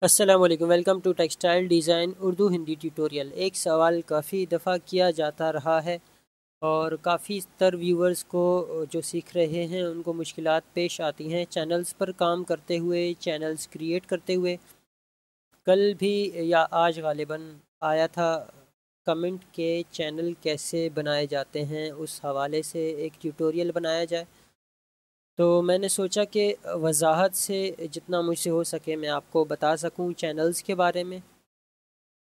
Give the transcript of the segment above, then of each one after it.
अस्सलाम वालेकुम, welcome to textile design Urdu Hindi tutorial. एक सवाल काफ़ी दफ़ा किया जाता रहा है और काफ़ी तर व्यूवर्स को जो सीख रहे हैं उनको मुश्किलात पेश आती हैं चैनल्स पर काम करते हुए, चैनल्स क्रिएट करते हुए। कल भी या आज गालिबन आया था कमेंट के चैनल कैसे बनाए जाते हैं, उस हवाले से एक ट्यूटोरियल बनाया जाए। तो मैंने सोचा कि वजाहत से जितना मुझसे हो सके मैं आपको बता सकूं चैनल्स के बारे में।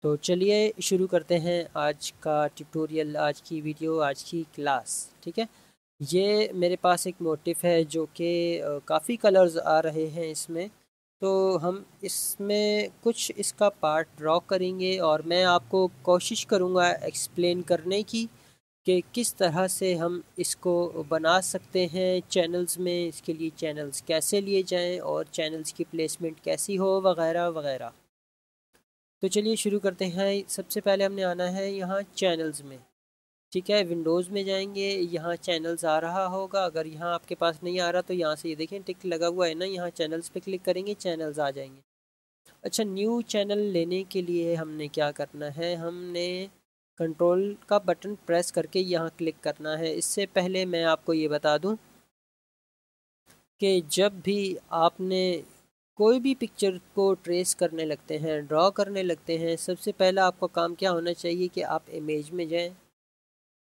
तो चलिए शुरू करते हैं आज का ट्यूटोरियल, आज की वीडियो, आज की क्लास। ठीक है, ये मेरे पास एक मोटिफ है जो कि काफ़ी कलर्स आ रहे हैं इसमें। तो हम इसमें कुछ इसका पार्ट ड्रॉ करेंगे और मैं आपको कोशिश करूँगा एक्सप्लेन करने की कि किस तरह से हम इसको बना सकते हैं चैनल्स में, इसके लिए चैनल्स कैसे लिए जाएं और चैनल्स की प्लेसमेंट कैसी हो, वगैरह वगैरह। तो चलिए शुरू करते हैं। सबसे पहले हमने आना है यहाँ चैनल्स में। ठीक है, विंडोज़ में जाएंगे, यहाँ चैनल्स आ रहा होगा। अगर यहाँ आपके पास नहीं आ रहा तो यहाँ से ये देखें टिक लगा हुआ है ना, यहाँ चैनल्स पे क्लिक करेंगे, चैनल्स आ जाएंगे। अच्छा, न्यू चैनल लेने के लिए हमने क्या करना है, हमने कंट्रोल का बटन प्रेस करके यहाँ क्लिक करना है। इससे पहले मैं आपको ये बता दूँ कि जब भी आपने कोई भी पिक्चर को ट्रेस करने लगते हैं, ड्रॉ करने लगते हैं, सबसे पहला आपका काम क्या होना चाहिए कि आप इमेज में जाएं,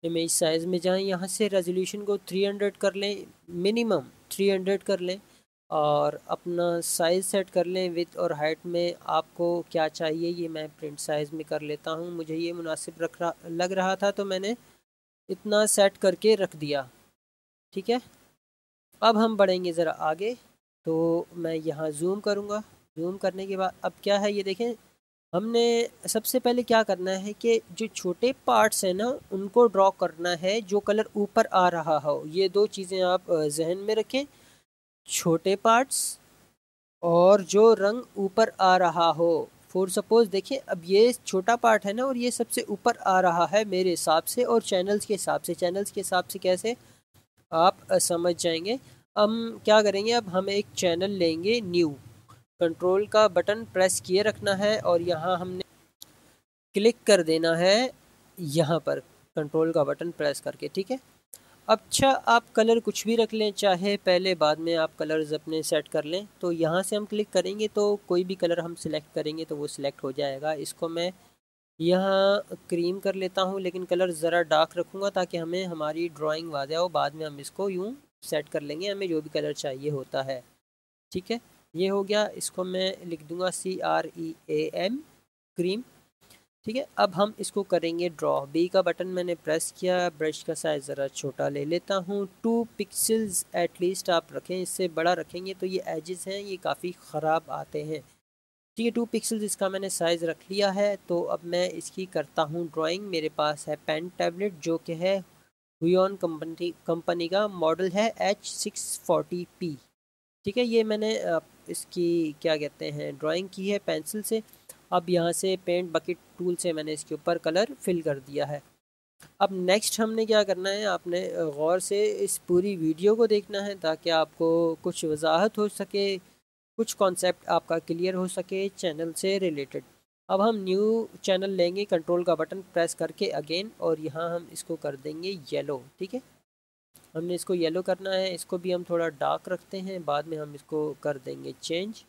इमेज साइज़ में जाएं, यहाँ से रेजोल्यूशन को 300 कर लें, मिनिमम 300 कर लें और अपना साइज़ सेट कर लें। विड्थ और हाइट में आपको क्या चाहिए ये मैं प्रिंट साइज़ में कर लेता हूँ, मुझे ये मुनासिब लग रहा था तो मैंने इतना सेट करके रख दिया। ठीक है, अब हम बढ़ेंगे ज़रा आगे। तो मैं यहाँ जूम करूँगा। जूम करने के बाद अब क्या है ये देखें, हमने सबसे पहले क्या करना है कि जो छोटे पार्ट्स हैं ना उनको ड्रॉ करना है, जो कलर ऊपर आ रहा हो। ये दो चीज़ें आप जहन में रखें, छोटे पार्ट्स और जो रंग ऊपर आ रहा हो। फॉर सपोज देखें, अब ये छोटा पार्ट है ना और ये सबसे ऊपर आ रहा है मेरे हिसाब से, और चैनल्स के हिसाब से, चैनल्स के हिसाब से कैसे आप समझ जाएंगे। हम क्या करेंगे, अब हम एक चैनल लेंगे न्यू, कंट्रोल का बटन प्रेस किए रखना है और यहाँ हमने क्लिक कर देना है, यहाँ पर कंट्रोल का बटन प्रेस करके। ठीक है, अच्छा आप कलर कुछ भी रख लें, चाहे पहले बाद में आप कलर्स अपने सेट कर लें। तो यहाँ से हम क्लिक करेंगे तो कोई भी कलर हम सिलेक्ट करेंगे तो वो सिलेक्ट हो जाएगा। इसको मैं यहाँ क्रीम कर लेता हूँ, लेकिन कलर ज़रा डार्क रखूँगा ताकि हमें हमारी ड्राइंग वाज़ेह हो। बाद में हम इसको यूँ सेट कर लेंगे, हमें जो भी कलर चाहिए होता है। ठीक है, ये हो गया। इसको मैं लिख दूँगा CREAM, क्रीम। ठीक है, अब हम इसको करेंगे ड्रॉ। बी का बटन मैंने प्रेस किया, ब्रश का साइज़ ज़रा छोटा ले लेता हूँ, 2 पिक्सल्स एटलीस्ट आप रखें, इससे बड़ा रखेंगे तो ये एजेस हैं ये काफ़ी ख़राब आते हैं। ठीक है, 2 पिक्सल्स इसका मैंने साइज़ रख लिया है। तो अब मैं इसकी करता हूँ ड्राइंग। मेरे पास है पेन टैबलेट जो कि है हुइयन कंपनी का, मॉडल है H640P। ठीक है, ये मैंने इसकी क्या कहते हैं ड्राइंग की है पेंसिल से। अब यहाँ से पेंट बकेट टूल से मैंने इसके ऊपर कलर फिल कर दिया है। अब नेक्स्ट हमने क्या करना है, आपने गौर से इस पूरी वीडियो को देखना है ताकि आपको कुछ वजाहत हो सके, कुछ कॉन्सेप्ट आपका क्लियर हो सके चैनल से रिलेटेड। अब हम न्यू चैनल लेंगे, कंट्रोल का बटन प्रेस करके अगेन, और यहाँ हम इसको कर देंगे येलो। ठीक है, हमने इसको येलो करना है। इसको भी हम थोड़ा डार्क रखते हैं, बाद में हम इसको कर देंगे चेंज।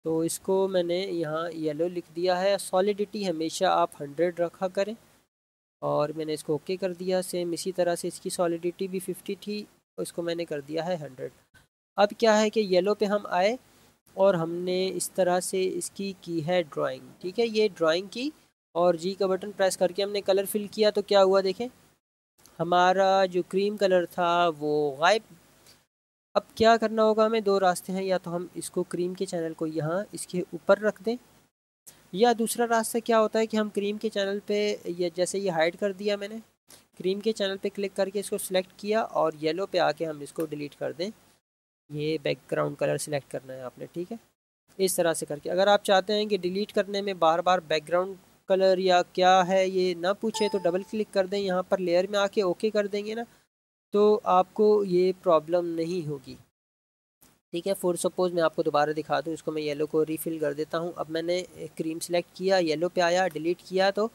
तो इसको मैंने यहाँ येलो लिख दिया है। सॉलिडिटी हमेशा आप 100 रखा करें और मैंने इसको ओके कर दिया। सेम इसी तरह से इसकी सॉलिडिटी भी 50 थी, इसको मैंने कर दिया है 100। अब क्या है कि येलो पे हम आए और हमने इस तरह से इसकी की है ड्राइंग। ठीक है, ये ड्राइंग की और जी का बटन प्रेस करके हमने कलर फिल किया तो क्या हुआ देखें, हमारा जो क्रीम कलर था वो गायब। अब क्या करना होगा हमें, दो रास्ते हैं, या तो हम इसको क्रीम के चैनल को यहाँ इसके ऊपर रख दें, या दूसरा रास्ता क्या होता है कि हम क्रीम के चैनल पे, ये जैसे ये हाइड कर दिया मैंने, क्रीम के चैनल पे क्लिक करके इसको सिलेक्ट किया और येलो पे आके हम इसको डिलीट कर दें। ये बैकग्राउंड कलर सिलेक्ट करना है आपने। ठीक है, इस तरह से करके अगर आप चाहते हैं कि डिलीट करने में बार बार बैकग्राउंड कलर या क्या है ये ना पूछे तो डबल क्लिक कर दें, यहाँ पर लेयर में आके ओके कर देंगे ना, तो आपको ये प्रॉब्लम नहीं होगी। ठीक है। फॉर सपोज़ मैं आपको दोबारा दिखा दूँ, इसको मैं येलो को रीफिल कर देता हूँ। अब मैंने क्रीम सेलेक्ट किया, येलो पे आया, डिलीट किया तो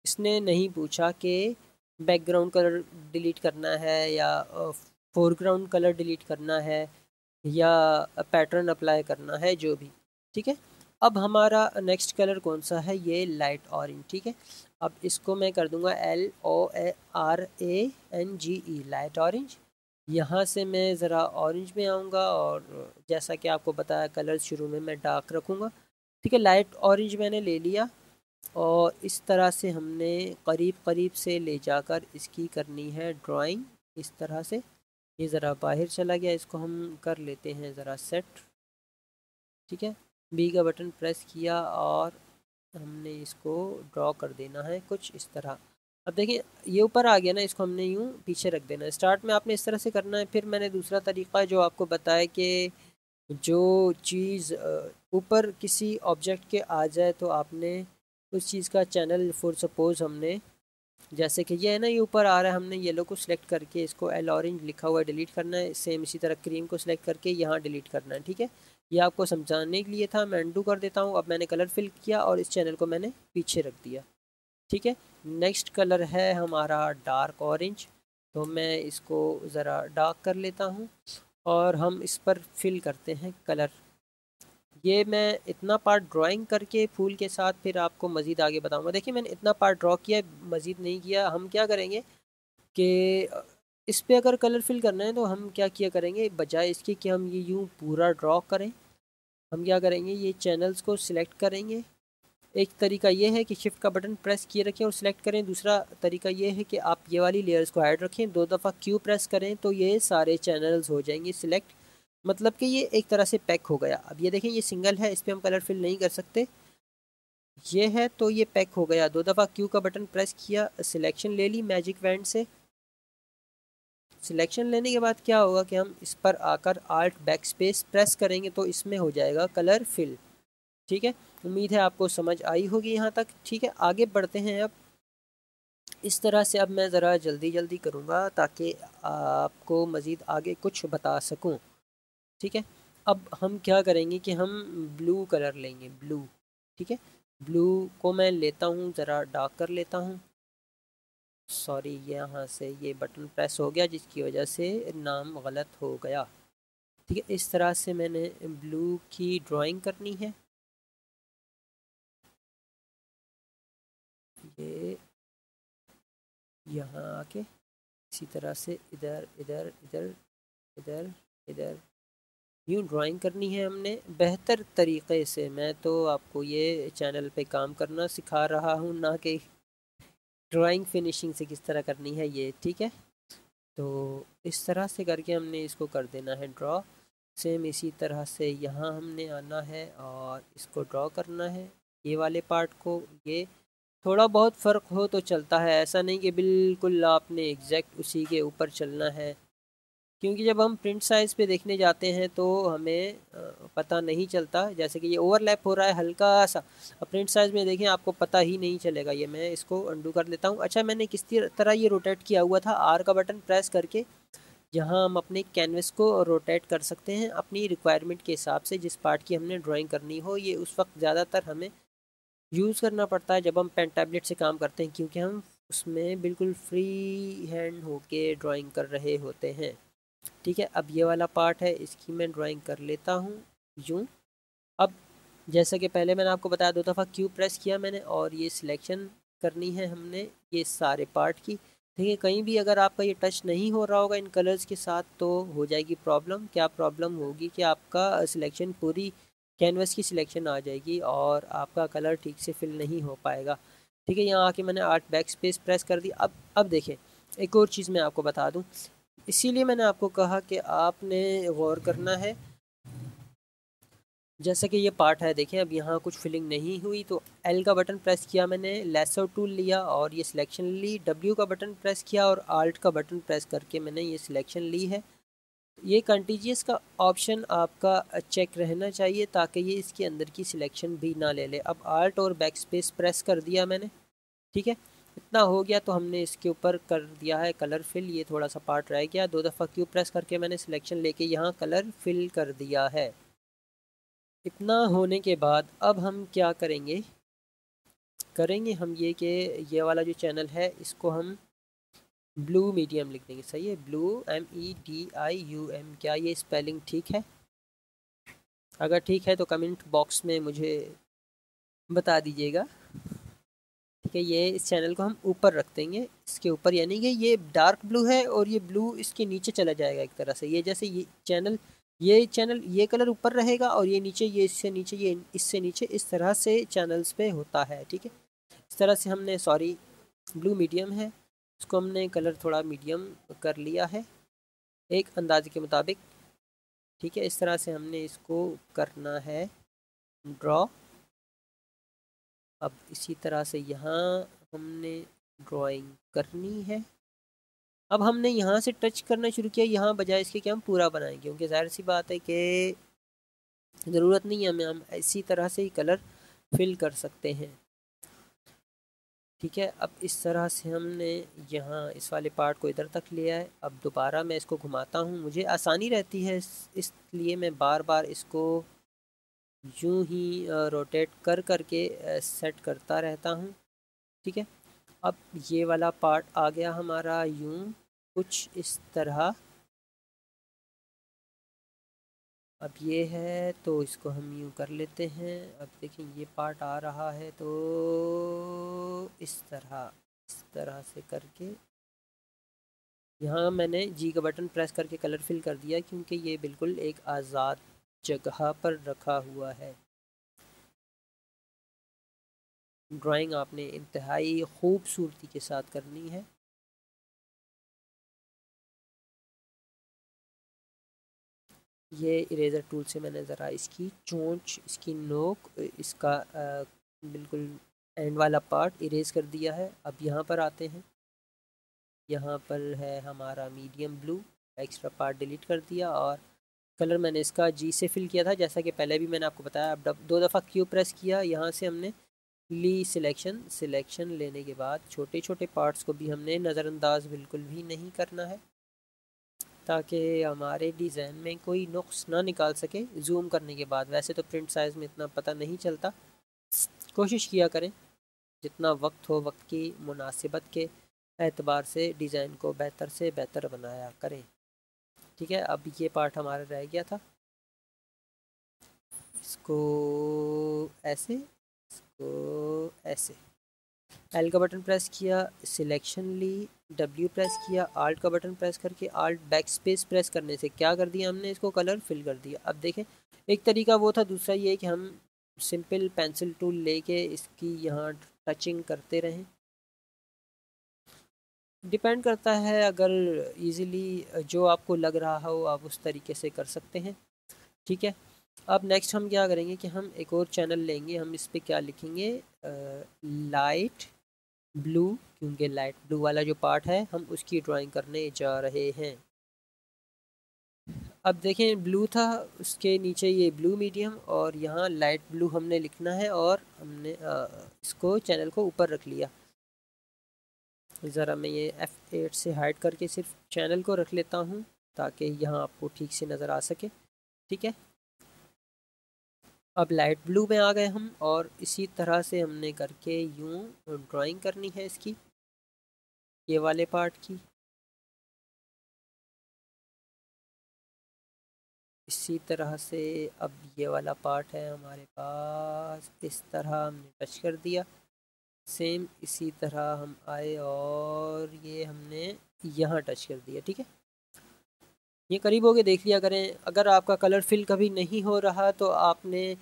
इसने नहीं पूछा कि बैकग्राउंड कलर डिलीट करना है या फोरग्राउंड कलर डिलीट करना है या पैटर्न अप्लाई करना है, जो भी। ठीक है। अब हमारा नेक्स्ट कलर कौन सा है, ये लाइट ऑरेंज। ठीक है। अब इसको मैं कर दूंगा LORANGE, लाइट ऑरेंज। यहाँ से मैं ज़रा ऑरेंज में आऊँगा और जैसा कि आपको बताया कलर शुरू में मैं डार्क रखूँगा। ठीक है। लाइट ऑरेंज मैंने ले लिया और इस तरह से हमने करीब करीब से ले जाकर इसकी करनी है ड्राइंग, इस तरह से। ये ज़रा बाहर चला गया, इसको हम कर लेते हैं ज़रा सेट। ठीक है। बी का बटन प्रेस किया और हमने इसको ड्रॉ कर देना है कुछ इस तरह। अब देखिए ये ऊपर आ गया ना, इसको हमने यूँ पीछे रख देना है। स्टार्ट में आपने इस तरह से करना है। फिर मैंने दूसरा तरीका जो आपको बताया कि जो चीज़ ऊपर किसी ऑब्जेक्ट के आ जाए तो आपने उस चीज़ का चैनल, फॉर सपोज़ हमने जैसे कि ये है ना, ये ऊपर आ रहा है, हमने येलो को सिलेक्ट करके इसको एल ऑरेंज लिखा हुआ है डिलीट करना है। सेम इसी तरह क्रीम को सिलेक्ट करके यहाँ डिलीट करना है। ठीक है। ये आपको समझाने के लिए था, मैं अनडू कर देता हूँ। अब मैंने कलर फिल किया और इस चैनल को मैंने पीछे रख दिया। ठीक है। नेक्स्ट कलर है हमारा डार्क ऑरेंज, तो मैं इसको ज़रा डार्क कर लेता हूँ और हम इस पर फिल करते हैं कलर। ये मैं इतना पार्ट ड्राइंग करके फूल के साथ फिर आपको मज़ीद आगे बताऊंगा। देखिए मैंने इतना पार्ट ड्रॉ किया, मज़ीद नहीं किया। हम क्या करेंगे कि इस पे अगर कलर फिल करना है तो हम क्या किया करेंगे, बजाय इसके कि हम ये यूँ पूरा ड्रॉ करें, हम क्या करेंगे, ये चैनल्स को सिलेक्ट करेंगे। एक तरीका ये है कि शिफ्ट का बटन प्रेस किए रखें और सिलेक्ट करें। दूसरा तरीका ये है कि आप ये वाली लेयर्स को ऐड रखें, 2 दफ़ा क्यू प्रेस करें तो ये सारे चैनल्स हो जाएंगे सिलेक्ट। मतलब कि ये एक तरह से पैक हो गया। अब ये देखें, ये सिंगल है, इस पर हम कलर फिल नहीं कर सकते। ये है तो ये पैक हो गया। 2 दफ़ा क्यू का बटन प्रेस किया, सिलेक्शन ले ली मैजिक वैंड से। सिलेक्शन लेने के बाद क्या होगा कि हम इस पर आकर आल्ट बैक स्पेस प्रेस करेंगे तो इसमें हो जाएगा कलर फिल। ठीक है। उम्मीद है आपको समझ आई होगी यहाँ तक। ठीक है, आगे बढ़ते हैं। अब इस तरह से अब मैं ज़रा जल्दी जल्दी करूँगा ताकि आपको मज़ीद आगे कुछ बता सकूँ। ठीक है। अब हम क्या करेंगे कि हम ब्लू कलर लेंगे, ब्लू। ठीक है। ब्लू को मैं लेता हूँ, ज़रा डार्क कर लेता हूँ। सॉरी, यहाँ से ये बटन प्रेस हो गया जिसकी वजह से नाम गलत हो गया। ठीक है। इस तरह से मैंने ब्लू की ड्राइंग करनी है। ये यहाँ आके इसी तरह से इधर इधर इधर इधर इधर यूँ ड्राइंग करनी है हमने बेहतर तरीक़े से। मैं तो आपको ये चैनल पे काम करना सिखा रहा हूँ, ना कि ड्राइंग फिनिशिंग से किस तरह करनी है ये। ठीक है। तो इस तरह से करके हमने इसको कर देना है ड्रॉ। सेम इसी तरह से यहाँ हमने आना है और इसको ड्रॉ करना है, ये वाले पार्ट को। ये थोड़ा बहुत फ़र्क हो तो चलता है, ऐसा नहीं कि बिल्कुल आपने एग्जैक्ट उसी के ऊपर चलना है, क्योंकि जब हम प्रिंट साइज़ पे देखने जाते हैं तो हमें पता नहीं चलता। जैसे कि ये ओवरलैप हो रहा है हल्का सा, अब प्रिंट साइज़ में देखें आपको पता ही नहीं चलेगा। ये मैं इसको अंडू कर लेता हूँ। अच्छा, मैंने किस तरह ये रोटेट किया हुआ था, आर का बटन प्रेस करके यहाँ हम अपने कैनवस को रोटेट कर सकते हैं अपनी रिक्वायरमेंट के हिसाब से। जिस पार्ट की हमने ड्राइंग करनी हो, ये उस वक्त ज़्यादातर हमें यूज़ करना पड़ता है जब हम पेन टैबलेट से काम करते हैं, क्योंकि हम उसमें बिल्कुल फ्री हैंड होके ड्राइंग कर रहे होते हैं। ठीक है। अब ये वाला पार्ट है, इसकी मैं ड्राइंग कर लेता हूँ यूँ। अब जैसा कि पहले मैंने आपको बताया, 2 दफ़ा क्यू प्रेस किया मैंने और ये सिलेक्शन करनी है हमने ये सारे पार्ट की। ठीक है। कहीं भी अगर आपका ये टच नहीं हो रहा होगा इन कलर्स के साथ तो हो जाएगी प्रॉब्लम। क्या प्रॉब्लम होगी कि आपका सिलेक्शन पूरी कैनवस की सिलेक्शन आ जाएगी और आपका कलर ठीक से फिल नहीं हो पाएगा। ठीक है। यहाँ आके मैंने आर्ट बैक स्पेस प्रेस कर दी। अब देखें, एक और चीज़ मैं आपको बता दूँ, इसीलिए मैंने आपको कहा कि आपने गौर करना है। जैसा कि ये पार्ट है, देखें अब यहाँ कुछ फिलिंग नहीं हुई तो एल का बटन प्रेस किया मैंने, लेसर टूल लिया और ये सिलेक्शन ली। डब्ल्यू का बटन प्रेस किया और आल्ट का बटन प्रेस करके मैंने ये सिलेक्शन ली है। ये कंटीजियस का ऑप्शन आपका चेक रहना चाहिए ताकि ये इसके अंदर की सिलेक्शन भी ना ले ले। अब आल्ट और बैक स्पेस प्रेस कर दिया मैंने। ठीक है। इतना हो गया तो हमने इसके ऊपर कर दिया है कलर फिल। ये थोड़ा सा पार्ट रह गया, 2 दफ़ा क्यू प्रेस करके मैंने सिलेक्शन लेके यहाँ कलर फिल कर दिया है। इतना होने के बाद अब हम क्या करेंगे हम ये कि ये वाला जो चैनल है इसको हम ब्लू मीडियम लिख देंगे। सही है, ब्लू MEDIUM। क्या ये स्पेलिंग ठीक है? अगर ठीक है तो कमेंट बॉक्स में मुझे बता दीजिएगा। ठीक है, ये इस चैनल को हम ऊपर रख देंगे, इसके ऊपर, यानी कि ये डार्क ब्लू है और ये ब्लू इसके नीचे चला जाएगा एक तरह से। ये जैसे ये चैनल ये कलर ऊपर रहेगा और ये नीचे, ये इससे नीचे, ये इससे नीचे, इस तरह से चैनल्स पे होता है। ठीक है, इस तरह से हमने, सॉरी ब्लू मीडियम है, इसको हमने कलर थोड़ा मीडियम कर लिया है एक अंदाजे के मुताबिक। ठीक है, इस तरह से हमने इसको करना है ड्रॉ। अब इसी तरह से यहाँ हमने ड्राइंग करनी है। अब हमने यहाँ से टच करना शुरू किया, यहाँ बजाय इसके कि हम पूरा बनाएंगे, क्योंकि जाहिर सी बात है कि ज़रूरत नहीं है हमें, हम इसी तरह से ही कलर फिल कर सकते हैं। ठीक है, अब इस तरह से हमने यहाँ इस वाले पार्ट को इधर तक लिया है। अब दोबारा मैं इसको घुमाता हूँ, मुझे आसानी रहती है इसलिए मैं बार बार इसको यूं ही रोटेट कर करके सेट करता रहता हूँ। ठीक है, अब ये वाला पार्ट आ गया हमारा यूं कुछ इस तरह। अब ये है तो इसको हम यूं कर लेते हैं। अब देखिए ये पार्ट आ रहा है तो इस तरह से करके यहाँ मैंने जी का बटन प्रेस करके कलर फिल कर दिया, क्योंकि ये बिल्कुल एक आज़ाद जगह पर रखा हुआ है। ड्राइंग आपने इंतहाई खूबसूरती के साथ करनी है। ये इरेज़र टूल से मैंने ज़रा इसकी चोंच, इसकी नोक, इसका बिल्कुल एंड वाला पार्ट इरेज़ कर दिया है। अब यहाँ पर आते हैं, यहाँ पर है हमारा medium blue, extra part delete कर दिया और कलर मैंने इसका जी से फिल किया था, जैसा कि पहले भी मैंने आपको बताया। अब 2 दफ़ा क्यू प्रेस किया, यहाँ से हमने ली सिलेक्शन लेने के बाद छोटे छोटे पार्ट्स को भी हमने नज़रअंदाज बिल्कुल भी नहीं करना है, ताकि हमारे डिज़ाइन में कोई नुक्स ना निकाल सके जूम करने के बाद। वैसे तो प्रिंट साइज़ में इतना पता नहीं चलता, कोशिश किया करें जितना वक्त हो, वक्त की मुनासिबत के एतबार से डिज़ाइन को बेहतर से बेहतर बनाया करें। ठीक है, अब ये पार्ट हमारा रह गया था, इसको ऐसे, इसको ऐसे। एल का बटन प्रेस किया, सिलेक्शन ली, डब्ल्यू प्रेस किया, आल्ट का बटन प्रेस करके आल्ट बैक स्पेस प्रेस करने से क्या कर दिया हमने, इसको कलर फिल कर दिया। अब देखें, एक तरीका वो था, दूसरा ये है कि हम सिंपल पेंसिल टूल लेके इसकी यहाँ टचिंग करते रहें। डिपेंड करता है, अगर इजीली जो आपको लग रहा हो आप उस तरीके से कर सकते हैं। ठीक है, अब नेक्स्ट हम क्या करेंगे कि हम एक और चैनल लेंगे, हम इस पर क्या लिखेंगे, लाइट ब्लू, क्योंकि लाइट ब्लू वाला जो पार्ट है हम उसकी ड्राइंग करने जा रहे हैं। अब देखें, ब्लू था, उसके नीचे ये ब्लू मीडियम और यहाँ लाइट ब्लू हमने लिखना है और हमने इसको चैनल को ऊपर रख लिया। ज़रा मैं ये F8 से हाइड करके सिर्फ चैनल को रख लेता हूँ ताकि यहाँ आपको ठीक से नज़र आ सके। ठीक है, अब लाइट ब्लू में आ गए हम और इसी तरह से हमने करके यूँ ड्राइंग करनी है इसकी, ये वाले पार्ट की। इसी तरह से अब ये वाला पार्ट है हमारे पास, इस तरह हमने टच कर दिया। सेम इसी तरह हम आए और ये हमने यहाँ टच कर दिया। ठीक है, ये करीब हो के देख लिया करें। अगर आपका कलर फिल कभी नहीं हो रहा तो आपने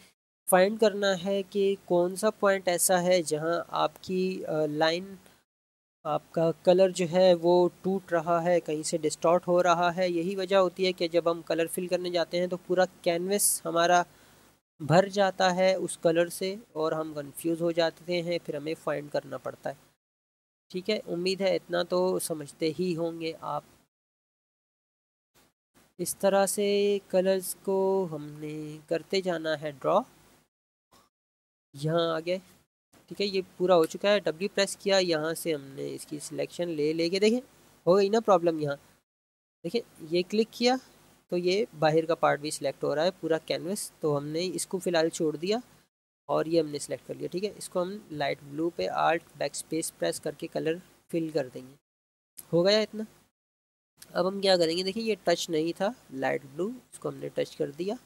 फाइंड करना है कि कौन सा पॉइंट ऐसा है जहाँ आपकी लाइन, आपका कलर जो है वो टूट रहा है, कहीं से डिस्टॉर्ट हो रहा है। यही वजह होती है कि जब हम कलर फिल करने जाते हैं तो पूरा कैनवस हमारा भर जाता है उस कलर से और हम कंफ्यूज हो जाते हैं, फिर हमें फाइंड करना पड़ता है। ठीक है, उम्मीद है इतना तो समझते ही होंगे आप। इस तरह से कलर्स को हमने करते जाना है ड्रॉ। यहाँ आ गए, ठीक है, ये पूरा हो चुका है। W प्रेस किया, यहाँ से हमने इसकी सिलेक्शन लेके देखें हो गई ना प्रॉब्लम। यहाँ देखिए ये क्लिक किया तो ये बाहर का पार्ट भी सिलेक्ट हो रहा है, पूरा कैनवस। तो हमने इसको फ़िलहाल छोड़ दिया और ये हमने सेलेक्ट कर लिया। ठीक है, इसको हम लाइट ब्लू पे आल्ट बैक स्पेस प्रेस करके कलर फिल कर देंगे। हो गया इतना। अब हम क्या करेंगे, देखिए ये टच नहीं था लाइट ब्लू, इसको हमने टच कर दिया।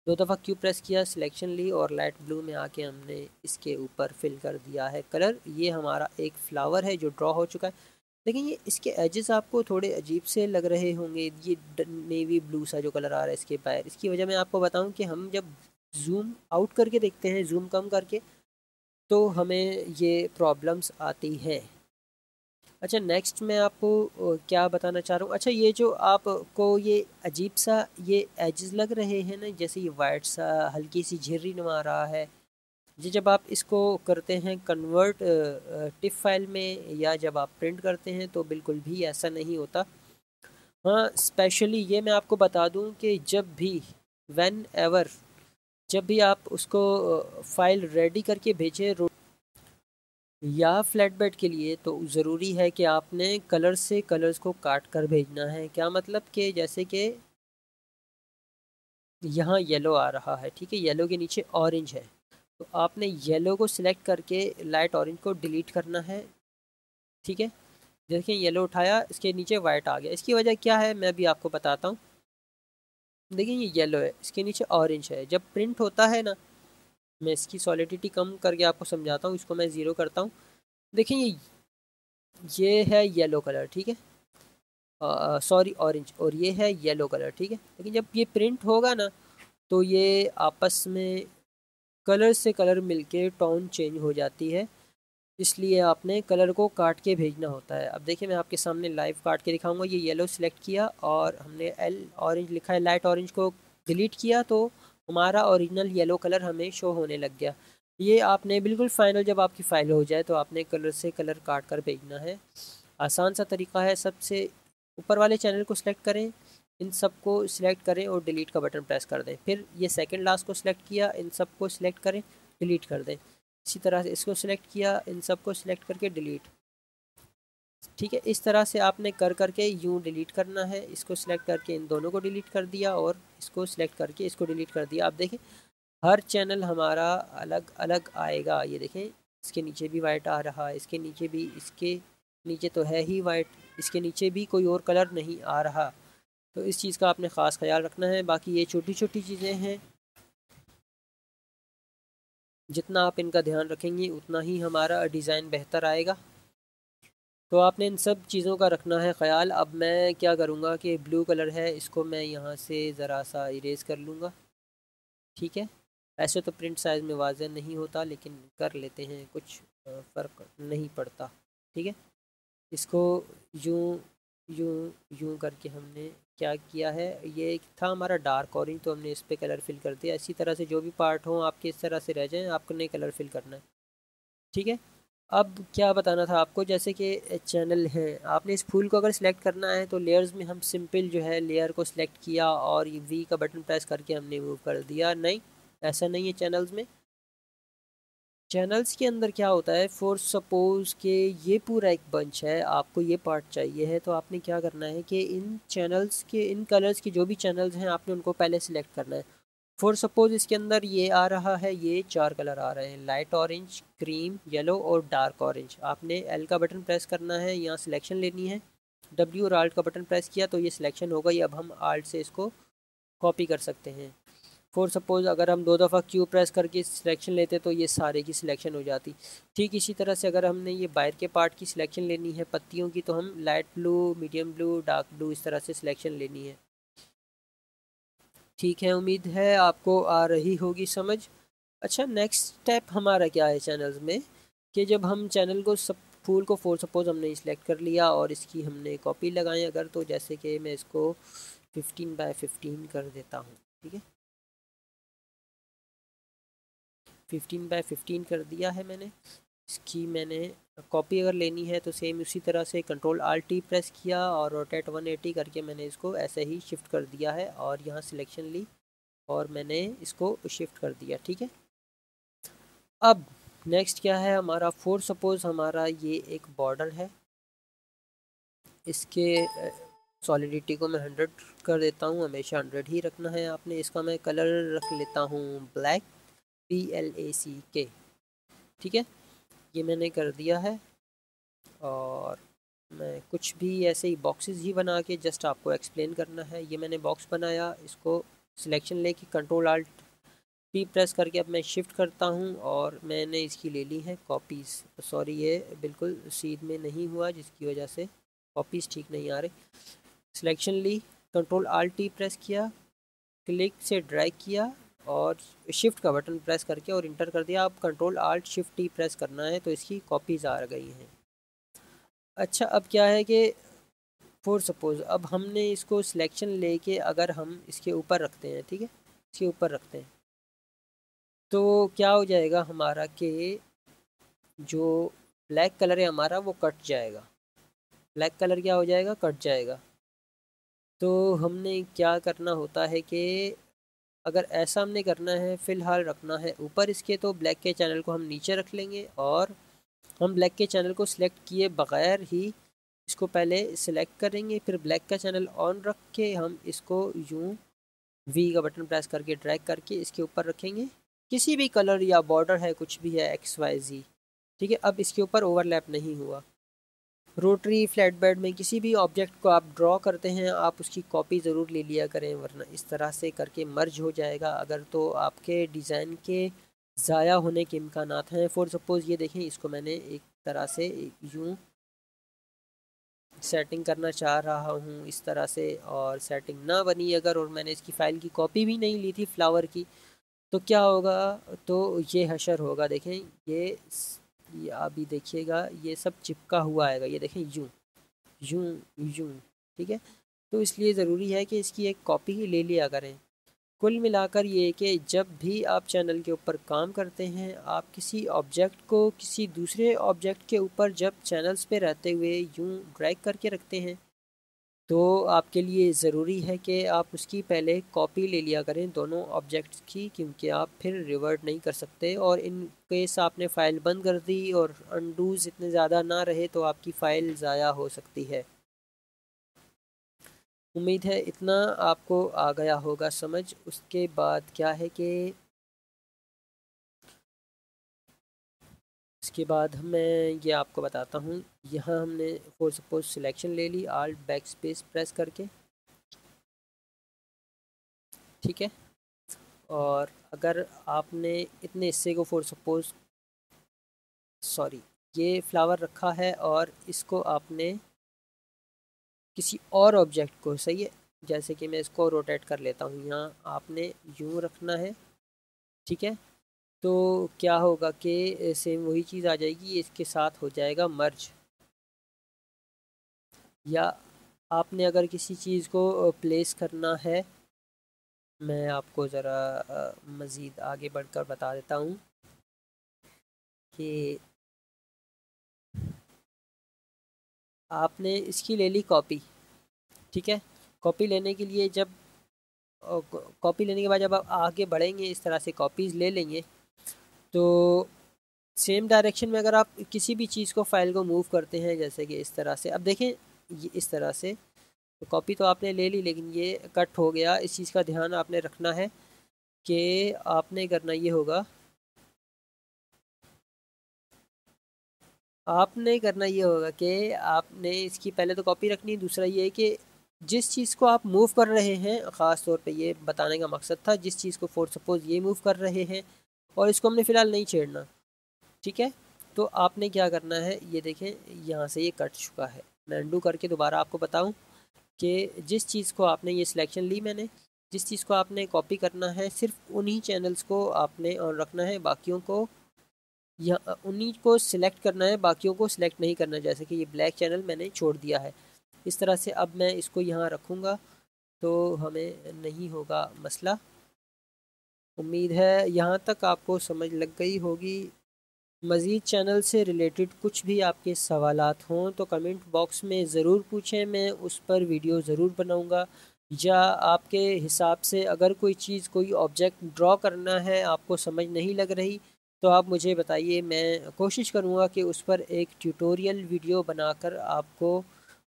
2 दफ़ा क्यू प्रेस किया, सिलेक्शन ली और लाइट ब्लू में आके हमने इसके ऊपर फिल कर दिया है कलर। ये हमारा एक फ्लावर है जो ड्रॉ हो चुका है। लेकिन ये इसके एजेस आपको थोड़े अजीब से लग रहे होंगे, ये नेवी ब्लू सा जो कलर आ रहा है इसके बाहर। इसकी वजह मैं आपको बताऊं कि हम जब जूम आउट करके देखते हैं, जूम कम करके, तो हमें ये प्रॉब्लम्स आती हैं। अच्छा, नेक्स्ट मैं आपको क्या बताना चाह रहा हूँ। अच्छा, ये जो आपको ये अजीब सा ये एजेस लग रहे हैं ना, जैसे ये वाइट सा हल्की सी झिर्री नुमा रहा है, ये जब आप इसको करते हैं कन्वर्ट टिफ फाइल में या जब आप प्रिंट करते हैं तो बिल्कुल भी ऐसा नहीं होता। हाँ, स्पेशली ये मैं आपको बता दूं कि जब भी व्हेन एवर जब भी आप उसको फाइल रेडी करके भेजें या फ्लैट बेड के लिए, तो ज़रूरी है कि आपने कलर से कलर्स को काट कर भेजना है। क्या मतलब कि जैसे कि यहाँ येलो आ रहा है, ठीक है, येलो के नीचे ऑरेंज है, तो आपने येलो को सिलेक्ट करके लाइट ऑरेंज को डिलीट करना है। ठीक है, देखिए येलो उठाया, इसके नीचे वाइट आ गया। इसकी वजह क्या है मैं भी आपको बताता हूँ। देखिए ये येलो है, इसके नीचे ऑरेंज है। जब प्रिंट होता है ना, मैं इसकी सॉलिडिटी कम करके आपको समझाता हूँ, इसको मैं ज़ीरो करता हूँ। देखिए ये है येलो कलर, ठीक है, सॉरी ऑरेंज, और ये है येलो कलर, ठीक है। लेकिन जब ये प्रिंट होगा ना, तो ये आपस में कलर से कलर मिलके टोन चेंज हो जाती है, इसलिए आपने कलर को काट के भेजना होता है। अब देखिए मैं आपके सामने लाइव काट के दिखाऊंगा। ये येलो सिलेक्ट किया और हमने एल ऑरेंज लिखा है, लाइट ऑरेंज को डिलीट किया, तो हमारा ओरिजिनल येलो कलर हमें शो होने लग गया। ये आपने बिल्कुल फाइनल जब आपकी फ़ाइल हो जाए तो आपने कलर से कलर काट कर भेजना है। आसान सा तरीका है। सबसे ऊपर वाले चैनल को सिलेक्ट करें, इन सब को सिलेक्ट करें और डिलीट का बटन प्रेस कर दें। फिर ये सेकंड लास्ट को सिलेक्ट किया, इन सब को सिलेक्ट करें, डिलीट कर दें। इसी तरह से इसको सिलेक्ट किया, इन सब को सिलेक्ट करके डिलीट। ठीक है, इस तरह से आपने कर करके यूँ डिलीट करना है। इसको सिलेक्ट करके इन दोनों को डिलीट कर दिया और इसको सिलेक्ट करके इसको डिलीट कर दिया। आप देखें हर चैनल हमारा अलग अलग आएगा। ये देखें इसके नीचे भी वाइट आ रहा है, इसके नीचे भी, इसके नीचे तो है ही वाइट, इसके नीचे भी कोई और कलर नहीं आ रहा। तो इस चीज़ का आपने ख़ास ख्याल रखना है। बाकी ये छोटी छोटी चीज़ें हैं, जितना आप इनका ध्यान रखेंगे उतना ही हमारा डिज़ाइन बेहतर आएगा। तो आपने इन सब चीज़ों का रखना है ख़याल। अब मैं क्या करूँगा कि ब्लू कलर है, इसको मैं यहाँ से ज़रा सा इरेज़ कर लूँगा। ठीक है, ऐसे तो प्रिंट साइज़ में वाज़ेह नहीं होता, लेकिन कर लेते हैं, कुछ फ़र्क नहीं पड़ता। ठीक है, इसको यूँ यूँ यूँ करके हमने क्या किया है, ये था हमारा डार्क ऑरेंज, तो हमने इस पर कलर फिल कर दिया। इसी तरह से जो भी पार्ट हो आपके इस तरह से रह जाएं, आपने कलर फिल करना है। ठीक है, अब क्या बताना था आपको, जैसे कि चैनल है, आपने इस फूल को अगर सिलेक्ट करना है तो लेयर्स में हम सिंपल जो है लेयर को सिलेक्ट किया और ये वी का बटन प्रेस करके हमने मूव कर दिया। नहीं, ऐसा नहीं है चैनल्स में। चैनल्स के अंदर क्या होता है, फॉर सपोज़ कि ये पूरा एक बंच है, आपको ये पार्ट चाहिए है, तो आपने क्या करना है कि इन चैनल्स के, इन कलर्स के जो भी चैनल्स हैं आपने उनको पहले सिलेक्ट करना है। फॉर सपोज़ इसके अंदर ये आ रहा है, ये 4 कलर आ रहे हैं, लाइट ऑरेंज, क्रीम, येलो और डार्क ऑरेंज। आपने एल का बटन प्रेस करना है, यहाँ सिलेक्शन लेनी है, डब्ल्यू और आल्ट का बटन प्रेस किया तो ये सिलेक्शन हो गई। अब हम आल्ट से इसको कॉपी कर सकते हैं। फॉर सपोज़ अगर हम 2 दफ़ा क्यू प्रेस करके सिलेक्शन लेते तो ये सारे की सिलेक्शन हो जाती। ठीक इसी तरह से अगर हमने ये बाहर के पार्ट की सिलेक्शन लेनी है पत्तियों की, तो हम light blue, medium blue, dark blue इस तरह से सिलेक्शन लेनी है। ठीक है, उम्मीद है आपको आ रही होगी समझ। अच्छा, नेक्स्ट स्टेप हमारा क्या है चैनल्स में, कि जब हम चैनल को सब फूल को फॉर सपोज़ हमने सिलेक्ट कर लिया और इसकी हमने कॉपी लगाएं अगर, तो जैसे कि मैं इसको 15x15 कर देता हूँ। ठीक है, 15x15 कर दिया है मैंने। इसकी मैंने कॉपी अगर लेनी है तो सेम उसी तरह से Ctrl+Alt+T प्रेस किया और रोटेट 180 करके मैंने इसको ऐसे ही शिफ्ट कर दिया है और यहाँ सिलेक्शन ली और मैंने इसको शिफ्ट कर दिया। ठीक है, अब नेक्स्ट क्या है हमारा, फॉर सपोज़ हमारा ये एक बॉर्डर है, इसके सॉलिडिटी को मैं 100 कर देता हूँ, हमेशा 100 ही रखना है आपने। इसका मैं कलर रख लेता हूँ ब्लैक, BLACK, ठीक है, ये मैंने कर दिया है। और मैं कुछ भी ऐसे ही बॉक्सेस ही बना के जस्ट आपको एक्सप्लेन करना है। ये मैंने बॉक्स बनाया, इसको सिलेक्शन लेके Ctrl+Alt+P प्रेस करके अब मैं शिफ्ट करता हूँ और मैंने इसकी ले ली है कॉपीज़। सॉरी, ये बिल्कुल सीध में नहीं हुआ जिसकी वजह से कॉपीज़ ठीक नहीं आ रही। सिलेक्शन ली, Ctrl+Alt+T प्रेस किया, क्लिक से ड्रैग किया और शिफ्ट का बटन प्रेस करके और इंटर कर दिया। अब Ctrl+Alt+Shift+T प्रेस करना है तो इसकी कॉपीज़ आ गई हैं। अच्छा, अब क्या है कि फॉर सपोज़ अब हमने इसको सिलेक्शन लेके अगर हम इसके ऊपर रखते हैं, ठीक है, इसके ऊपर रखते हैं तो क्या हो जाएगा हमारा कि जो ब्लैक कलर है हमारा वो कट जाएगा। ब्लैक कलर क्या हो जाएगा, कट जाएगा। तो हमने क्या करना होता है कि अगर ऐसा हमने करना है, फ़िलहाल रखना है ऊपर इसके, तो ब्लैक के चैनल को हम नीचे रख लेंगे और हम ब्लैक के चैनल को सिलेक्ट किए बगैर ही इसको पहले सिलेक्ट करेंगे, फिर ब्लैक का चैनल ऑन रख के हम इसको यूँ वी का बटन प्रेस करके ड्रैग करके इसके ऊपर रखेंगे। किसी भी कलर या बॉर्डर है, कुछ भी है, XYZ, ठीक है। अब इसके ऊपर ओवरलैप नहीं हुआ। रोटरी फ्लैट बेड में किसी भी ऑब्जेक्ट को आप ड्रॉ करते हैं, आप उसकी कॉपी ज़रूर ले लिया करें, वरना इस तरह से करके मर्ज हो जाएगा अगर, तो आपके डिज़ाइन के ज़ाया होने के इम्कानात हैं। फॉर सपोज़ ये देखें, इसको मैंने एक तरह से यूँ सेटिंग करना चाह रहा हूँ इस तरह से, और सेटिंग ना बनी अगर, और मैंने इसकी फ़ाइल की कॉपी भी नहीं ली थी फ्लावर की, तो क्या होगा, तो ये हशर होगा। देखें ये अभी देखिएगा, ये सब चिपका हुआ आएगा, ये देखें यूँ यूँ यूँ, ठीक है। तो इसलिए ज़रूरी है कि इसकी एक कॉपी ही ले लिया करें। कुल मिलाकर ये कि जब भी आप चैनल के ऊपर काम करते हैं, आप किसी ऑब्जेक्ट को किसी दूसरे ऑब्जेक्ट के ऊपर जब चैनल्स पे रहते हुए यूँ ड्रैग करके रखते हैं, तो आपके लिए ज़रूरी है कि आप उसकी पहले कॉपी ले लिया करें दोनों ऑब्जेक्ट्स की, क्योंकि आप फिर रिवर्ट नहीं कर सकते। और इन केस आपने फ़ाइल बंद कर दी और अनडूज़ इतने ज़्यादा ना रहे तो आपकी फ़ाइल ज़ाया हो सकती है। उम्मीद है इतना आपको आ गया होगा समझ। उसके बाद क्या है कि इसके बाद मैं ये आपको बताता हूँ। यहाँ हमने फॉर सपोज सिलेक्शन ले ली, आल्ट बैक स्पेस प्रेस करके, ठीक है। और अगर आपने इतने हिस्से को फॉर सपोज, सॉरी, ये फ्लावर रखा है और इसको आपने किसी और ऑब्जेक्ट को, सही है, जैसे कि मैं इसको रोटेट कर लेता हूँ, यहाँ आपने यूँ रखना है, ठीक है। तो क्या होगा कि सेम वही चीज़ आ जाएगी, इसके साथ हो जाएगा मर्ज। या आपने अगर किसी चीज़ को प्लेस करना है, मैं आपको ज़रा मज़ीद आगे बढ़कर बता देता हूँ कि आपने इसकी ले ली कॉपी, ठीक है। कॉपी लेने के लिए जब कॉपी लेने के बाद जब आप आगे बढ़ेंगे, इस तरह से कॉपीज़ ले लेंगे, तो सेम डायरेक्शन में अगर आप किसी भी चीज़ को, फाइल को मूव करते हैं, जैसे कि इस तरह से, अब देखें ये इस तरह से, तो कॉपी तो आपने ले ली लेकिन ये कट हो गया। इस चीज़ का ध्यान आपने रखना है कि आपने करना ये होगा, आपने करना ये होगा कि आपने इसकी पहले तो कॉपी रखनी है। दूसरा ये है कि जिस चीज़ को आप मूव कर रहे हैं, ख़ास तौर पे ये बताने का मकसद था, जिस चीज़ को फॉर सपोज़ ये मूव कर रहे हैं और इसको हमने फ़िलहाल नहीं छेड़ना, ठीक है। तो आपने क्या करना है, ये देखें यहाँ से ये कट चुका है। मैं अंडू करके दोबारा आपको बताऊँ कि जिस चीज़ को आपने, ये सिलेक्शन ली मैंने, जिस चीज़ को आपने कॉपी करना है, सिर्फ उन्हीं चैनल्स को आपने ऑन रखना है, बाकियों को या उन्हीं को सिलेक्ट करना है, बाकियों को सिलेक्ट नहीं करना। जैसे कि ये ब्लैक चैनल मैंने छोड़ दिया है इस तरह से। अब मैं इसको यहाँ रखूँगा तो हमें नहीं होगा मसला। उम्मीद है यहाँ तक आपको समझ लग गई होगी। मज़ीद चैनल से रिलेटेड कुछ भी आपके सवालात हों तो कमेंट बॉक्स में ज़रूर पूछें, मैं उस पर वीडियो ज़रूर बनाऊँगा। या आपके हिसाब से अगर कोई चीज़, कोई ऑब्जेक्ट ड्रॉ करना है, आपको समझ नहीं लग रही, तो आप मुझे बताइए, मैं कोशिश करूँगा कि उस पर एक ट्यूटोरियल वीडियो बनाकर आपको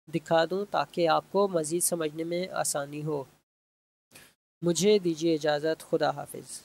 दिखा दूँ ताकि आपको मज़ीद समझने में आसानी हो। मुझे दीजिए इजाज़त। खुदा हाफिज़।